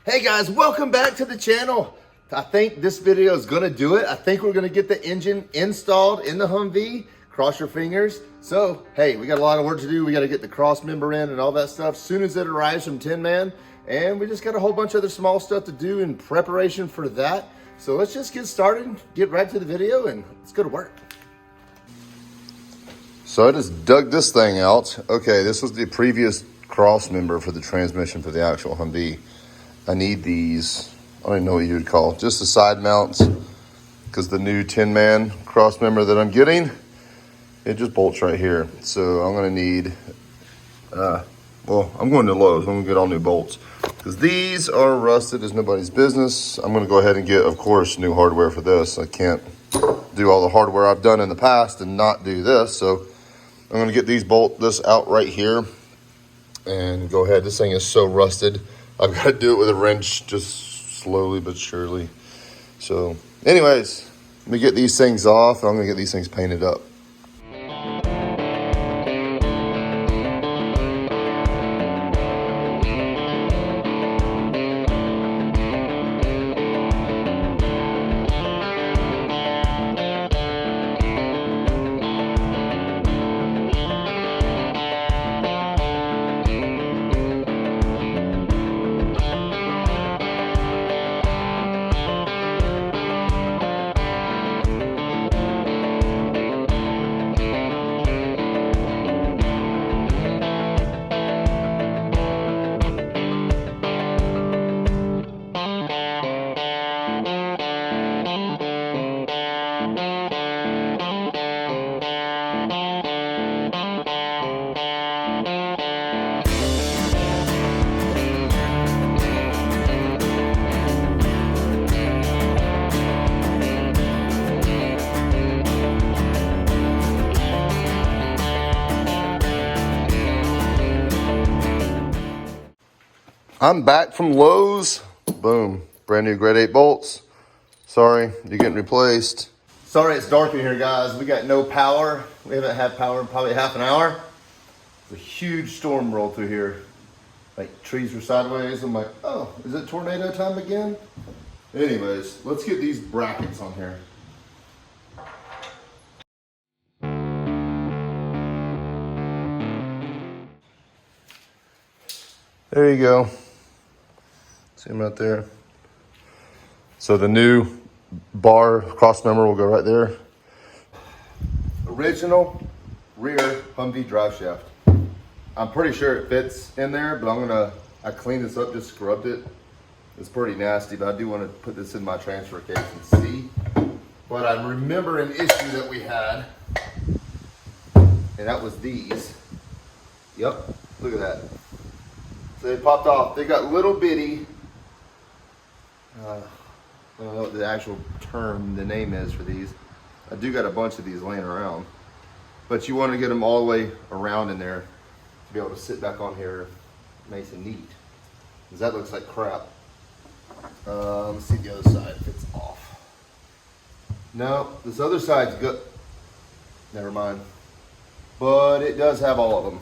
Hey guys, welcome back to the channel. I think this video is gonna do it. I think we're gonna get the engine installed in the Humvee. Cross your fingers. So, hey, we got a lot of work to do. We gotta get the cross member in and all that stuff as soon as it arrives from Tin Man. And we just got a whole bunch of other small stuff to do in preparation for that. So let's just get started, get right to the video, and let's go to work. So I just dug this thing out. Okay, this was the previous cross member for the transmission for the actual Humvee. I need these, I don't even know what you would call, just the side mounts, because the new Tin Man cross member that I'm getting, it just bolts right here. So I'm gonna need, well, I'm going to Lowe's, I'm gonna get all new bolts, because these are rusted as nobody's business. I'm gonna go ahead and get, of course, new hardware for this. I can't do all the hardware I've done in the past and not do this. So I'm gonna get this out right here and go ahead. This thing is so rusted. I've got to do it with a wrench, just slowly but surely. So anyways, let me get these things off. I'm gonna get these things painted up. I'm back from Lowe's. Boom, brand new grade 8 bolts. Sorry, you're getting replaced. Sorry it's dark in here, guys. We got no power. We haven't had power in probably half an hour. There's a huge storm rolled through here. Like trees were sideways. I'm like, oh, is it tornado time again? Anyways, let's get these brackets on here. There you go. See them right there. So the new bar cross member will go right there. Original rear Humvee drive shaft. I'm pretty sure it fits in there, but I cleaned this up, just scrubbed it. It's pretty nasty, but I do want to put this in my transfer case and see. But I remember an issue that we had, and that was these. Yep, look at that. So they popped off. They got little bitty, I don't know what the actual term, the name is for these. I do got a bunch of these laying around. But you want to get them all the way around in there to be able to sit back on here nice and neat. Because that looks like crap. Let's see the other side if it's off. No, this other side's good. Never mind. But it does have all of them.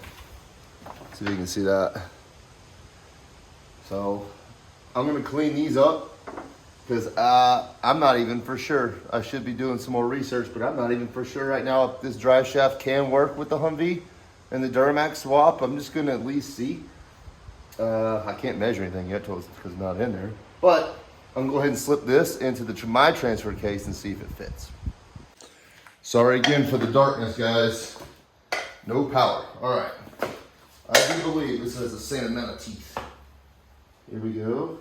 So you can see that. So I'm gonna clean these up because I'm not even for sure. I should be doing some more research, but I'm not even for sure right now if this drive shaft can work with the Humvee and the Duramax swap. I'm just gonna at least see. I can't measure anything yet because it's not in there. But I'm gonna go ahead and slip this into my transfer case and see if it fits. Sorry again for the darkness, guys. No power. All right. I do believe this has the same amount of teeth. Here we go.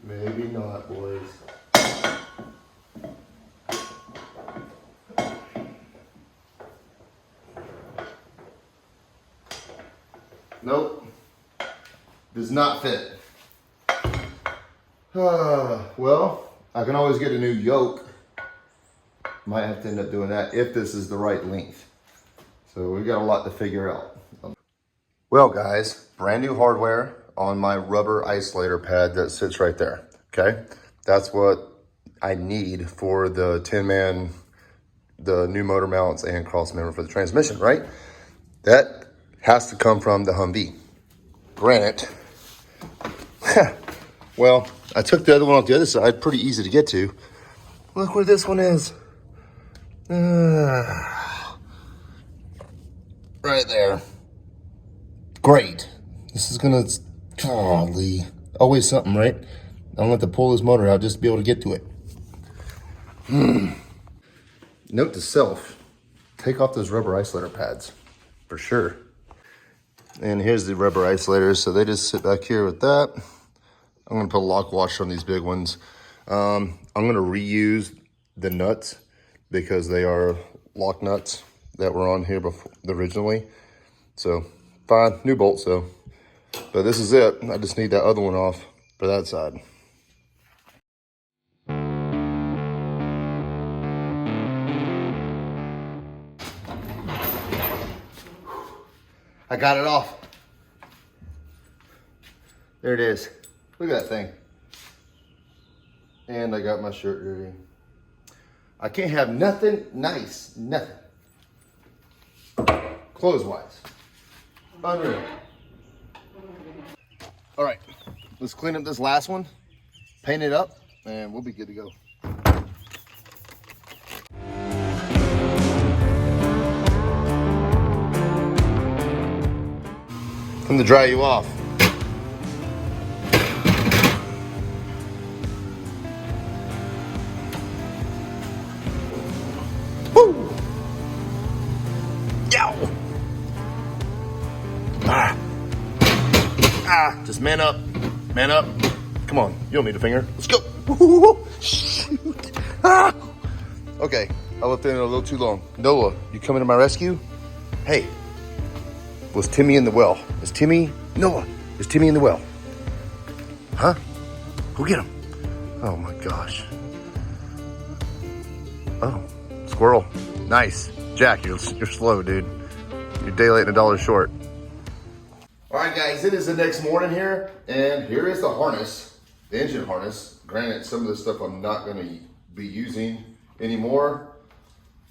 Maybe not, boys. Nope. Does not fit. Well, I can always get a new yoke. Might have to end up doing that if this is the right length. So we got a lot to figure out. Well, guys, brand new hardware on my rubber isolator pad that sits right there, okay? That's what I need for the Tin Man, the new motor mounts and cross member for the transmission, right? That has to come from the Humvee. Granted, well, I took the other one off the other side, pretty easy to get to. Look where this one is. Right there. Great. This is gonna, golly, always something, right? I'm gonna have to pull this motor out just to be able to get to it. Note to self, take off those rubber isolator pads, for sure. And here's the rubber isolators, so they just sit back here with that. I'm gonna put a lock washer on these big ones. I'm gonna reuse the nuts because they are lock nuts that were on here before originally. So fine, new bolts though. But this is it. I just need that other one off for that side. I got it off. There it is. Look at that thing. And I got my shirt dirty. I can't have nothing nice, nothing. Clothes-wise. Unreal. All right, let's clean up this last one, paint it up, and we'll be good to go. Time to dry you off. Woo! Yow! Just man up. Man up. Come on, you don't need a finger. Let's go. Shoot. Ah! Okay, I left it in a little too long. Noah, you coming to my rescue? Hey, was Timmy in the well? Is Timmy? Noah, is Timmy in the well? Huh? Go get him. Oh my gosh. Oh, squirrel. Nice. Jack, you're slow, dude. You're a day late and $1 short. All right, guys, it is the next morning here, and here is the harness, the engine harness. Granted, some of this stuff I'm not going to be using anymore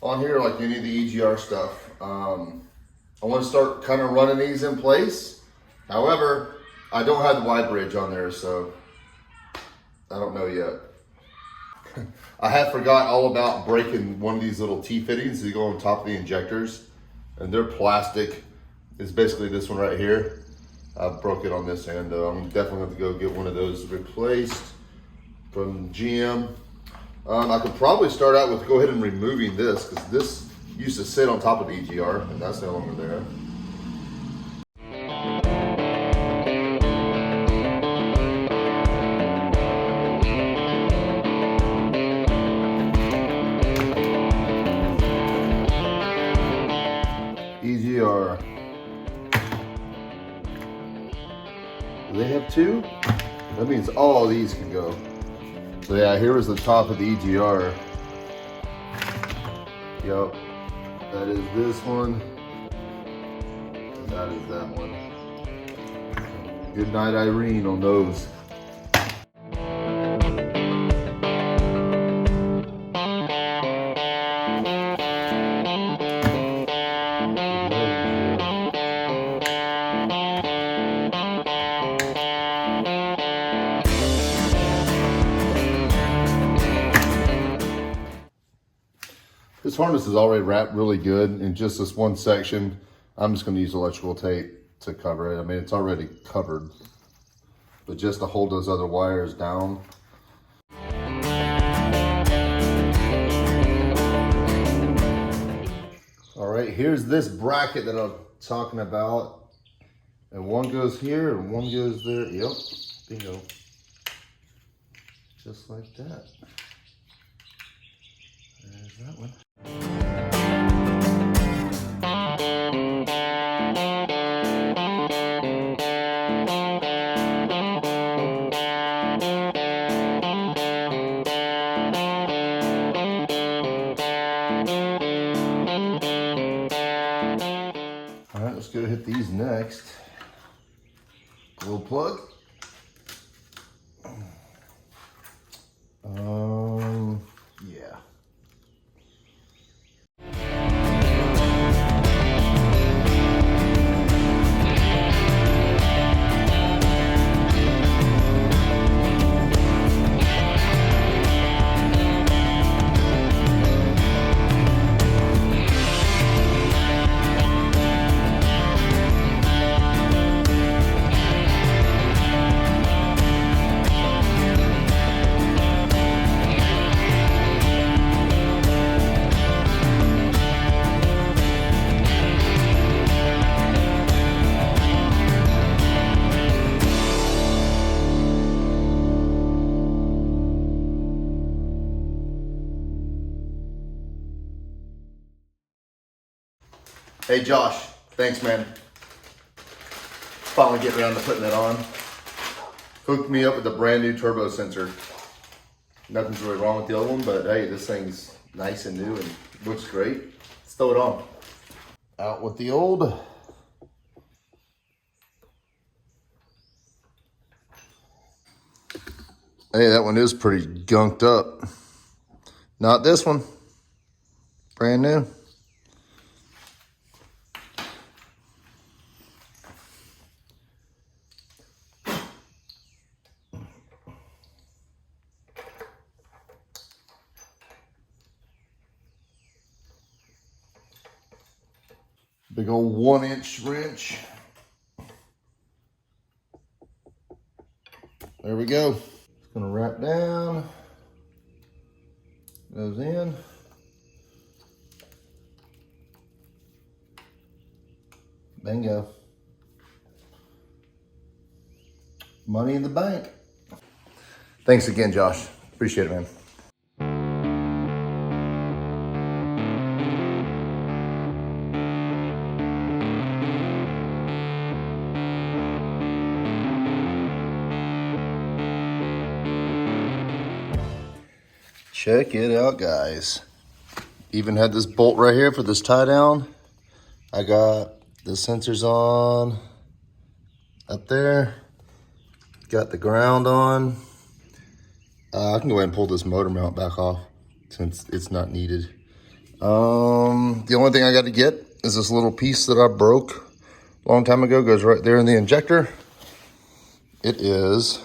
on here, like any of the EGR stuff. I want to start kind of running these in place. However, I don't have the wide bridge on there, so I don't know yet. I have forgot all about breaking one of these little T-fittings that go on top of the injectors, and they're plastic. It's basically this one right here. I broke it on this end. I'm definitely going to go get one of those replaced from GM. I could probably start out with go ahead and removing this, because this used to sit on top of the EGR, and that's no longer there. EGR. Do they have two? That means all these can go. So yeah, here is the top of the EGR. Yep, that is this one, and that is that one. Good night, Irene, on those. This harness is already wrapped really good in just this one section. I'm just going to use electrical tape to cover it. I mean, it's already covered, but just to hold those other wires down. All right, here's this bracket that I'm talking about. And one goes here and one goes there. Yep, bingo. Just like that. There's that one. All right, let's go hit these next. Little plug. Yeah. Hey Josh, thanks man. Finally getting around to putting that on. Hooked me up with a brand new turbo sensor. Nothing's really wrong with the other one, but hey, this thing's nice and new and looks great. Let's throw it on. Out with the old. Hey, that one is pretty gunked up. Not this one. Brand new. Big old 1-inch wrench. There we go. It's gonna wrap down. Goes in. Bingo. Money in the bank. Thanks again, Josh. Appreciate it, man. Check it out, guys. Even had this bolt right here for this tie down. I got the sensors on up there. Got the ground on. I can go ahead and pull this motor mount back off since it's not needed. The only thing I got to get is this little piece that I broke a long time ago. Goes right there in the injector. It is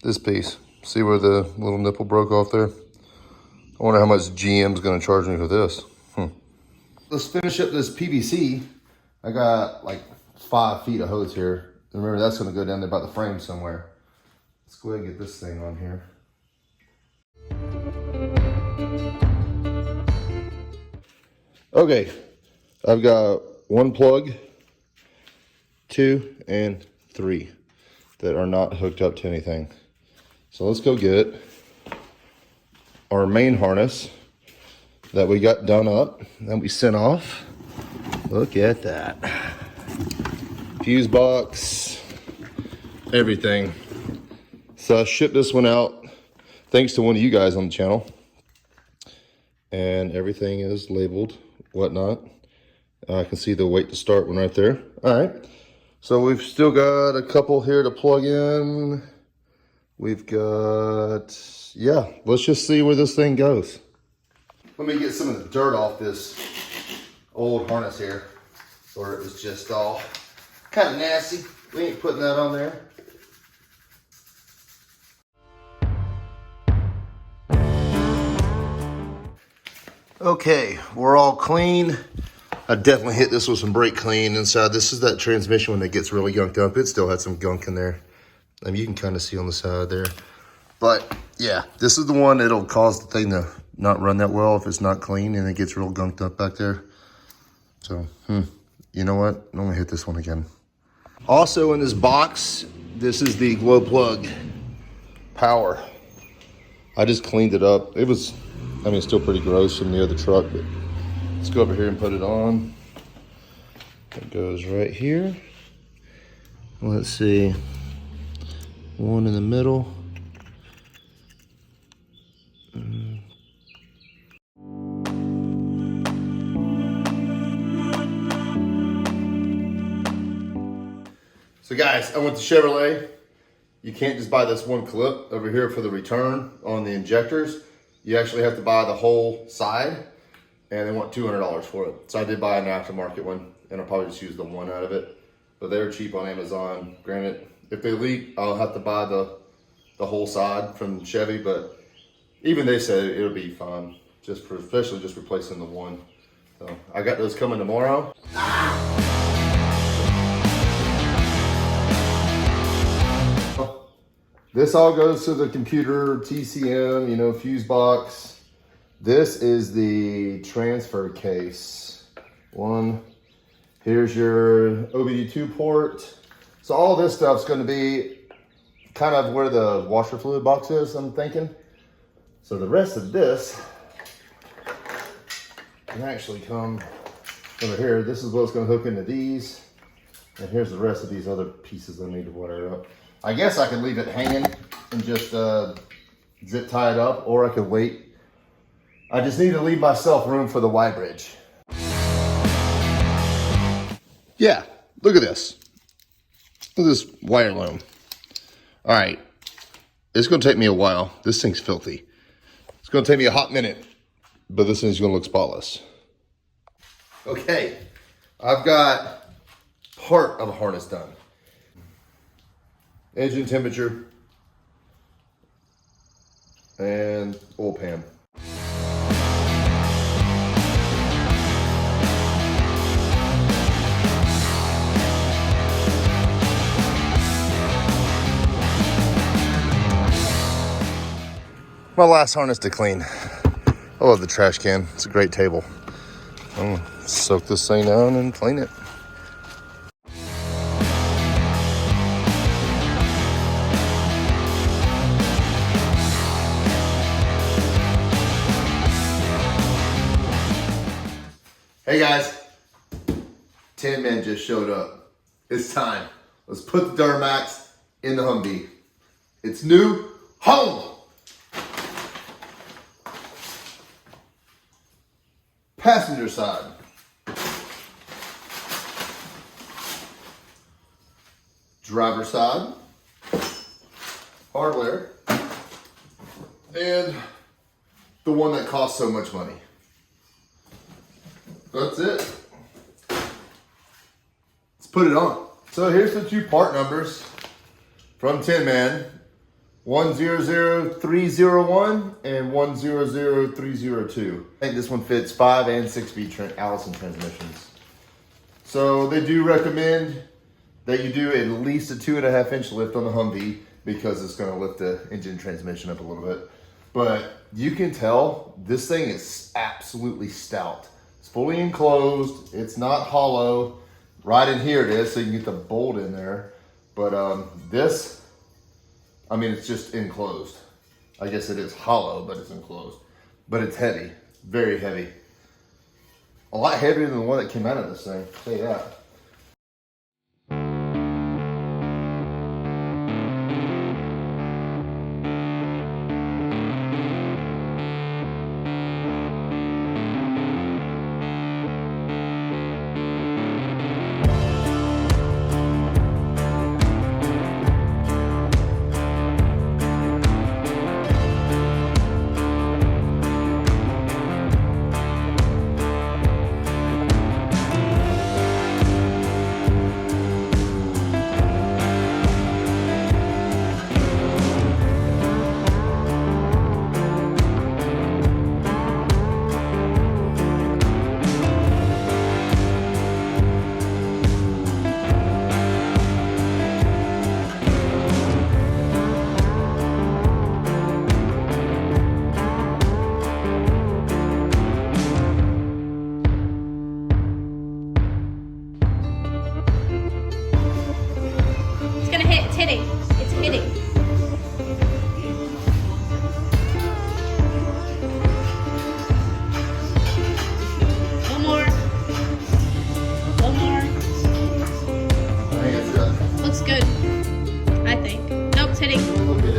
this piece. See where the little nipple broke off there? I wonder how much GM's gonna charge me for this. Let's finish up this PVC. I got like 5 feet of hose here. Remember, that's gonna go down there by the frame somewhere. Let's go ahead and get this thing on here. Okay, I've got 1 plug, 2, and 3 that are not hooked up to anything. So let's go get our main harness that we got done up and we sent off. Look at that. Fuse box, everything. So I shipped this one out thanks to one of you guys on the channel. And everything is labeled, whatnot. I can see the wait to start one right there. All right, so we've still got a couple here to plug in. We've got, yeah, let's just see where this thing goes. Let me get some of the dirt off this old harness here, where it was just all kind of nasty. We ain't putting that on there. Okay, we're all clean. I definitely hit this with some brake clean inside. This is that transmission when it gets really gunked up. It still had some gunk in there. I mean, you can kind of see on the side there. But yeah, this is the one that'll cause the thing to not run that well if it's not clean and it gets real gunked up back there. So, you know what? I'm gonna hit this one again. Also in this box, this is the glow plug power. I just cleaned it up. It was, I mean, it's still pretty gross from the other truck, but let's go over here and put it on. It goes right here. Let's see. One in the middle. So guys, I went to Chevrolet. You can't just buy this one clip over here for the return on the injectors. You actually have to buy the whole side, and they want $200 for it. So I did buy an aftermarket one, and I'll probably just use the one out of it. But they're cheap on Amazon. Granted, if they leak, I'll have to buy the whole side from Chevy, but even they said it'll be fine, just for, especially just replacing the one. So I got those coming tomorrow. This all goes to the computer, TCM, you know, fuse box. This is the transfer case. One, here's your OBD2 port. So all this stuff's gonna be kind of where the washer fluid box is, I'm thinking. So the rest of this can actually come over here. This is what's going to hook into these. And here's the rest of these other pieces I need to wire up. I guess I could leave it hanging and just zip tie it up, or I could wait. I just need to leave myself room for the Y bridge. Yeah, look at this. Look at this wire loom. All right, it's gonna take me a while. This thing's filthy. It's gonna take me a hot minute, but this thing's gonna look spotless. Okay, I've got part of a harness done. Engine temperature and oil pan. My last harness to clean. I love the trash can. It's a great table. I'm gonna soak this thing down and clean it. Hey guys, 10 men just showed up. It's time. Let's put the Duramax in the Humvee. It's new home. Passenger side. Driver side. Hardware. And the one that costs so much money. That's it. Let's put it on. So here's the two part numbers from Tin Man. 100301 and 100302. I think this one fits 5 and 6 speed Allison transmissions. So they do recommend that you do at least a 2.5 inch lift on the Humvee because it's going to lift the engine transmission up a little bit. But you can tell this thing is absolutely stout. It's fully enclosed. It's not hollow. Right in here it is, so you can get the bolt in there. But this, I mean, it's just enclosed. I guess it is hollow, but it's enclosed. But it's heavy, very heavy. A lot heavier than the one that came out of this thing, I'll tell you that. It's hitting. One more. One more. I think it's good. Looks good, I think. Nope, it's hitting. Look at it.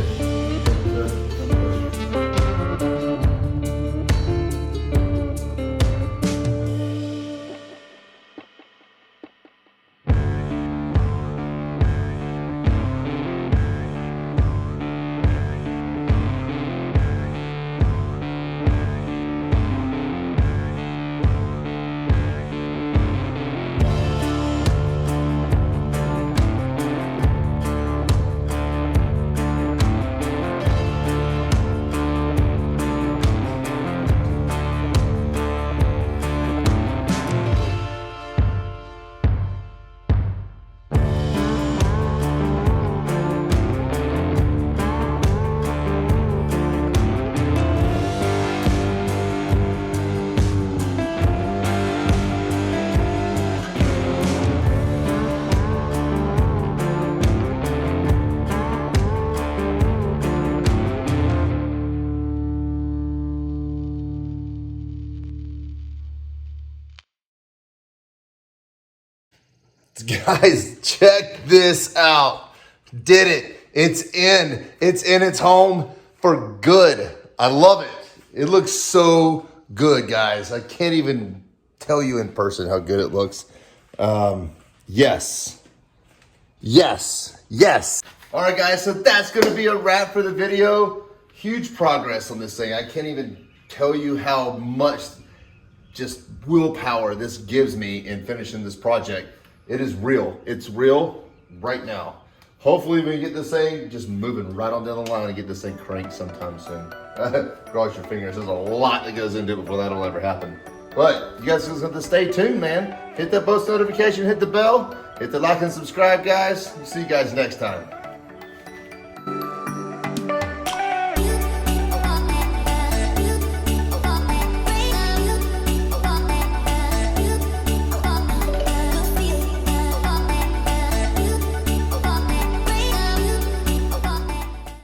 Guys, check this out. Did it. It's in. It's home for good. I love it. It looks so good, guys. I can't even tell you in person how good it looks. Yes. All right, guys, so that's going to be a wrap for the video. Huge progress on this thing. I can't even tell you how much just willpower this gives me in finishing this project. It is real. It's real right now. Hopefully we can get this thing just moving right on down the line and get this thing cranked sometime soon. Cross your fingers. There's a lot that goes into it before that'll ever happen. But you guys just have to stay tuned, man. Hit that post notification, hit the bell, hit the like and subscribe, guys. See you guys next time.